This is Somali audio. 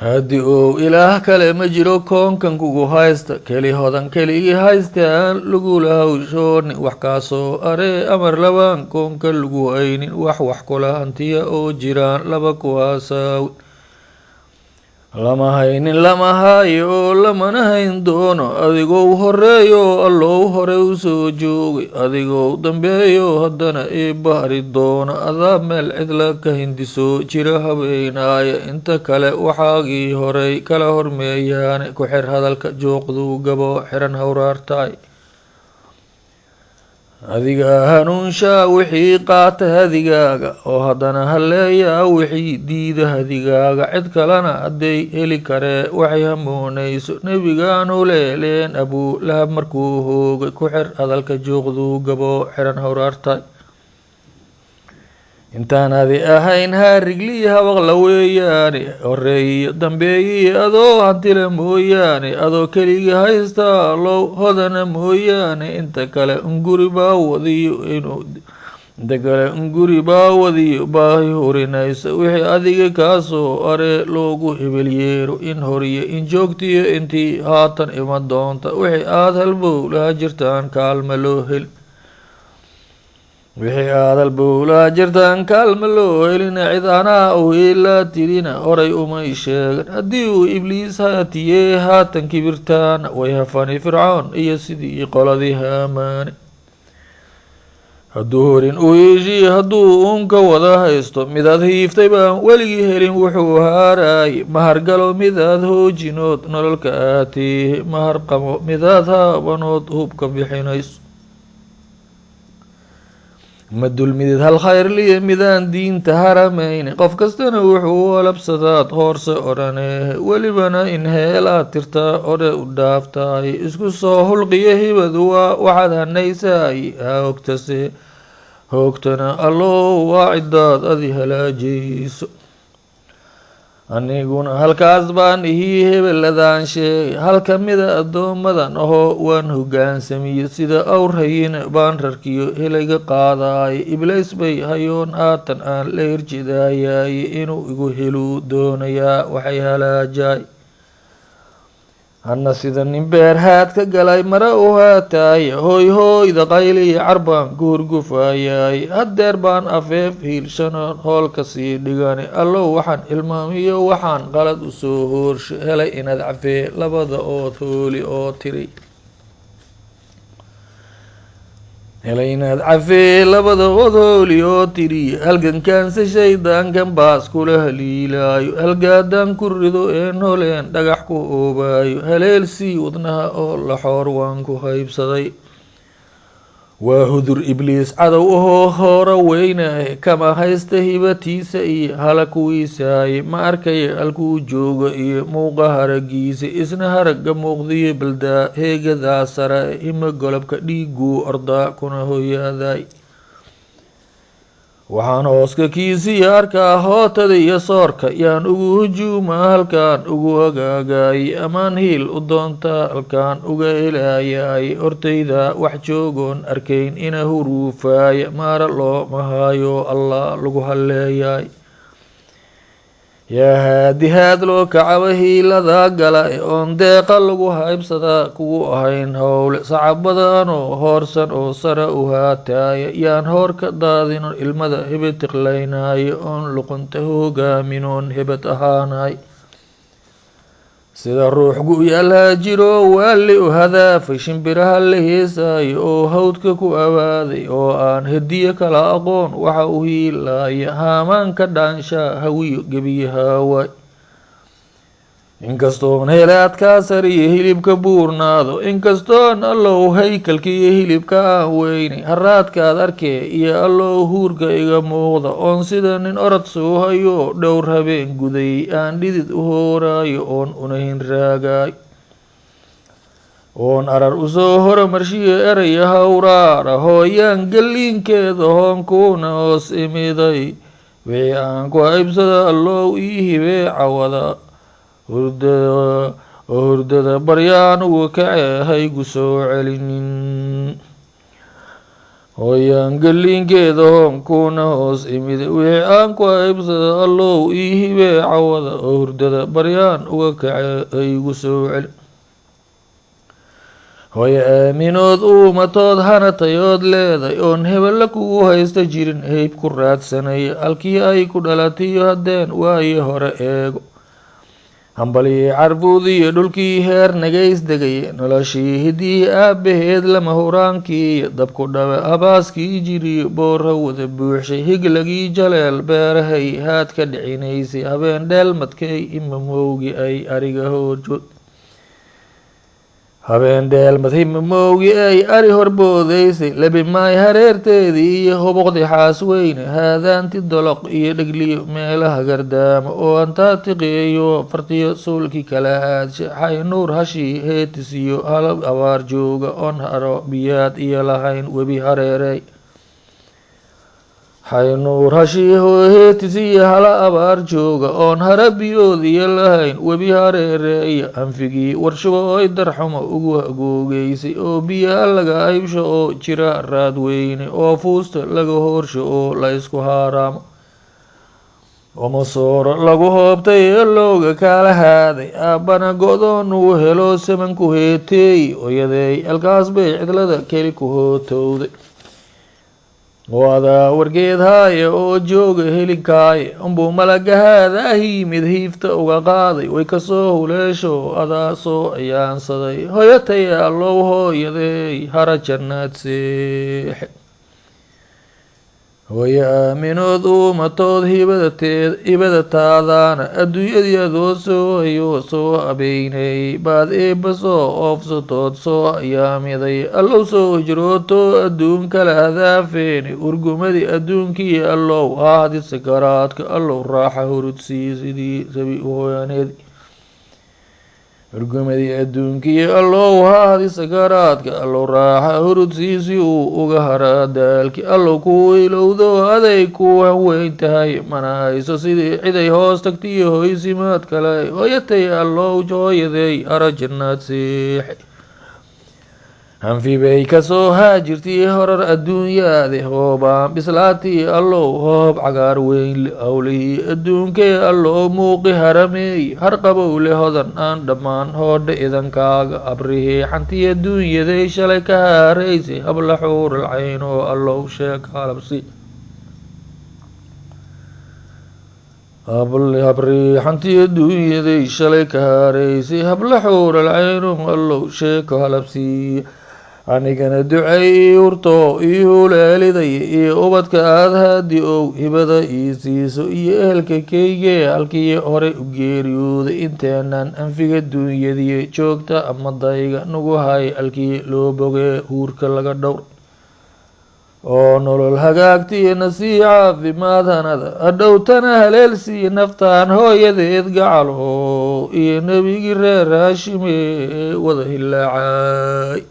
haddii uu ilaah kale ma jiro koonkan kugu haysta keli hodan keligii haysta aan lagula hawshoonin wax kaasoo aree amar labaan koonka lagu haynin wax kula hantiya oo jiraan laba kuwaasaw lama haynin lama haayo oo lamana hayn doono adigou horeeyo allow hore u soo joogay adigou dambeeyo haddana ii bahri doono adaa meel cidla ka hindisoo jira habeenaaya inta kale waxaagii horay kala hormeeyaane ku xir hadalka jooqduu gabo xiran hawraartaay adiga hanuunshaa wixii qaata hadigaaga oo haddana halleeyaa wixii diida hadigaaga cid kalena hadday heli karee waxay hamoonayso nebigaanu leeleen abulahab markuu hoogay ku xir hadalka jooqduu gabo xiran hawraartay intaan adi ahayn haariglii habaqla weeyaane horeeyiyo dambeeyiyo adoo hantile mooyaane adoo keligii haysta allow hodana mooyaane inta kale unguri baa wadiyo baahi hurinaysa wixii adiga kaasoo aree loogu hebel yeero in horiyo in joogtiyo intii haatan iman doonta wixii aada halbowlaha jirtaan kaalma loo heli wixii aada halbowlaha jirtaan kaalma loo helina cid anaa u hiilaa tirina horay umay sheegan haddii uu ibliis hatiyee haatan kibirtaana way hafani fircoon iyo sidii qoladii haamaane hadduu horin u yeeshii hadduu uunka wada haysto midaad hiiftay baan weligii helin wuxuu haaraayay mahargalo midaad hoojinood nololka aatee maharqamo midaad haabanood hubka bixinayso ma dulmidid hal khayrliya midaan diinta haramaynin qof kastana wuxuu walabsadaad hoorse odhanee welibana in heelaad tirtaa odhe u dhaaftaay isku soo hulqiya hibadu waa waxaad hanaysaay ha ogtase hoogtana allow waa cidaad adi halaajayso aniguna halkaas baan ihii hebeladaan sheegay hal ka mida addoommadan ahoo waan hogaansamiyey sida awrhayina baan rarkiyo helayga qaadaayay iblays bay hayoon haatan aan la hirjidaayay inuu igu heluu doonayaa waxay halaajaay hana sida nin beer haad ka galay mara u haataaya hooyda qayliya carbaan guurgufaayay haddeer baan afeef hiilshanoon hoolka sii dhigani allow waxaan ilmaamiyo waxaan qalad u soo hoorsho helay inaad cafee labada ood hooli oo tiri helay inaad cafee labada ood hooli oo tiri halgankaanse shaydaankan baas kula haliilaayo halgaadaan ku rido een holeen dhagax ku oobaayo haleel sii wadnaha oo laxoor waan ku haybsaday waa hudur ibliis cadow ahoo hoora weynaaye kama haysta hibatiisa iyo hala kuwiisaaye ma arkaya halkuu jooga iyo muuqa haragiisa isna haragga muuqdiyo baldaa heegadaa sare hima golobka dhiiguu ordaa kuna hoyaaday waxaan hooska kiisiya arkaa hootada iyo soorka yaan ugu hujuuma halkaan ugu hagaagayay amaan hiil u doontaa halkaan uga helaayay hortayda wax joogoon arkayn ina huruufaaya maara looma haayo allah lagu halleeyay yaa haadihaad loo kacaba hiiladaa gala oon deeqa lagu haybsadaa kugu ahayn howle sacabadanoo hoorsan oo sara u haataaya yaan hoor ka daadino ilmada hebed tiqlaynaayo oon luqunta hogaaminoon hebed ahaanay sida ruux gu-yaalhaa jiro waali u hadaafay shimbiraha la heesaayo oo hawdka ku awaaday oo aan hediye kala aqoon waxa u hiilaaya haamaanka dhaanshaa hawiyo gebiyahaaway inkastoon helaadkaa sariyo hilibka buurnaado inkastoon allow haykalkiiyo hilibka aan weynay haraadkaad arkee iyo allow huurka iga muuqda oon sida nin orod soo hayo dhowr habeen guday aan dhidid u hooraayo oon unahin raagaay oon arar usoo horumarshiyo eraya hawraara hooyaan galliinkeeda hoonkuuna hoos imiday wixii aan ku haybsada allow ii hibee cawada hurdada baryaan uga kacee haygu soo celinin hooyaan galiinkeeda hoonkuuna hoos imid wixii aan ku aybsada allow ii hibee cawada oo hurdada baryaan uga kace haygu soo celi hooyo aaminood uumatood hanatayood leeday oon hebella kugu haysta jirin hayb ku raadsanaya halkii ay ku dhalatiyo haddeen waayo hore eego hambaliyey carbuudiyo dhulkii heer nagays degaya noloshii hidii aabbaheed lama huraankii dabku dhabe habaaskii jiriyo boorha wada buuxshay higlagii jaleel beerahay haad ka dhicinaysay habeen dheelmadkay imamowgi ay ariga hoorjood habeen dheelmad himamowgi ay ari horboodaysay labimaay hareerteedii iyo hubuqdi xaas weyne haadaanti doloq iyo dhegliyo meelaha gardaamo oo antaatiqeeyo fartiyo suulkii kala haadsha xaynuur hashii heetisiyo halab abaar jooga oon haro biyaad iyo lahayn webi hareerey xaynuur hashii heetisiyo hala abaar jooga oon hara biyood iyo lahayn webi hareereeya anfigii warshugo oy darxumo ugu agoogeysay oo biyaa laga aybsho oo jira raad weyne oo fuusta laga hoorsho oo la isku haaraamo omasooro lagu hoobtay ee looga kala haaday aabbana go-doon uu helo samanku heeteey oyadeey halkaas bay cidlada keli ku hootowday waadaa wargeed haaya oo jooga helinkaaye unbuu malagahaadaa yimid hiifta uga qaaday way kasoo huleesho adaa soo ayaansaday hoyatay allow hooyadeey hara jannaad seexe hooyo aaminood uumatood hibada taadaana adduunyadii adoo soo hayo soo habeynay baad eebba soo oofsatood soo ayaamiday allow soo hijrootoo adduun kala hadaafeeni urgumadii adduunkii allow haadi sakaraadka allow raaxa hurudsii sidii sabi hooyaneed urgumadii adduunkii allow haadi sakaraadka allow raaxa hurudsiisi uu uga haraa daalki allow kuu ilowdo aday ku hanweyn tahay mana hayso sidii ciday hoos tagtiyo hoysimaad kale hoyatay allow hooyadeey hara jannaad seexe hanfi bay kasoo haajirtii horar adduunyaade hoobaan bislaatii allow hoob cagaar weynle howlihii adduunkee allow muuqi harameey harqabowle hodan aan dhammaan hoodha idankaaga abrihii xantii adduunyaday shalay ka haaraysay habla xuural cayn oo allow sheeg halabsi habrii xantii adduunyaday shalay ka haaraysay habla xuural cayn oo allow sheeg halabsi anigana ducay ii hurto ii huleelidaya iyo ubadka aada haadi ow hibada ii siiso iyo ehelka keygee halkii hore u geeriyooday inteenan anfiga duunyadiye joogta ama dayga nagu hay halkii loo bogee huurka laga dhowr oo nolol hagaagtiyo nasii caafimaad hanada hadhowtana haleelsii naftaan hooyadeed gacalo iyo nebigii reer haashime wada hilaacay